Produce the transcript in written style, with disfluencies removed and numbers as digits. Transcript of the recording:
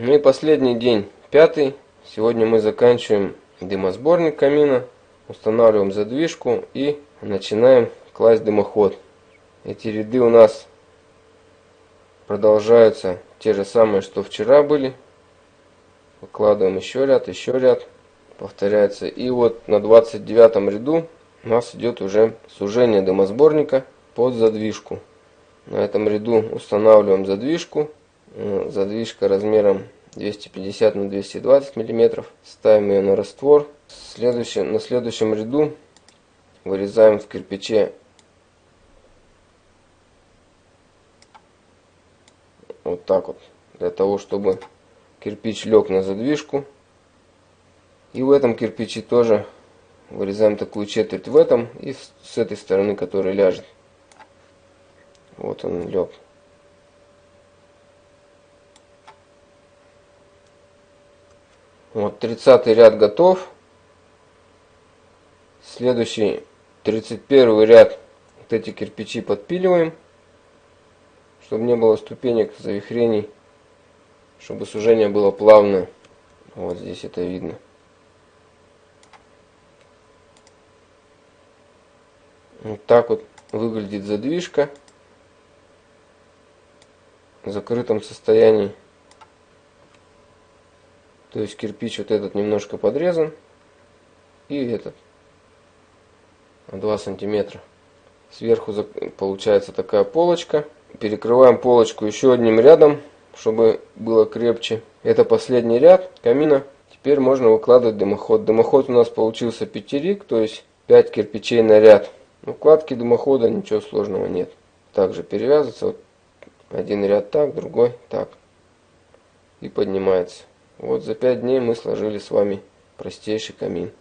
Ну и последний день, пятый. Сегодня мы заканчиваем дымосборник камина, устанавливаем задвижку и начинаем класть дымоход. Эти ряды у нас продолжаются те же самые, что вчера были. Выкладываем еще ряд, повторяется. И вот на 29 ряду у нас идет уже сужение дымосборника под задвижку. На этом ряду устанавливаем задвижку. Задвижка размером 250 на 220 миллиметров. Ставим ее на раствор. На следующем ряду вырезаем в кирпиче вот так вот, для того, чтобы кирпич лег на задвижку. И в этом кирпиче тоже вырезаем такую четверть в этом и с этой стороны, которая ляжет. Вот он лег. Вот 30-й ряд готов. Следующий 31 ряд, вот эти кирпичи подпиливаем, чтобы не было ступенек, завихрений, чтобы сужение было плавное. Вот здесь это видно. Вот так вот выглядит задвижка в закрытом состоянии. То есть кирпич вот этот немножко подрезан, и этот 2 сантиметра. Сверху получается такая полочка. Перекрываем полочку еще одним рядом, чтобы было крепче. Это последний ряд камина. Теперь можно выкладывать дымоход. Дымоход у нас получился пятерик, то есть 5 кирпичей на ряд. В укладке дымохода ничего сложного нет. Также перевязывается. Вот один ряд так, другой так. И поднимается. Вот за 5 дней мы сложили с вами простейший камин.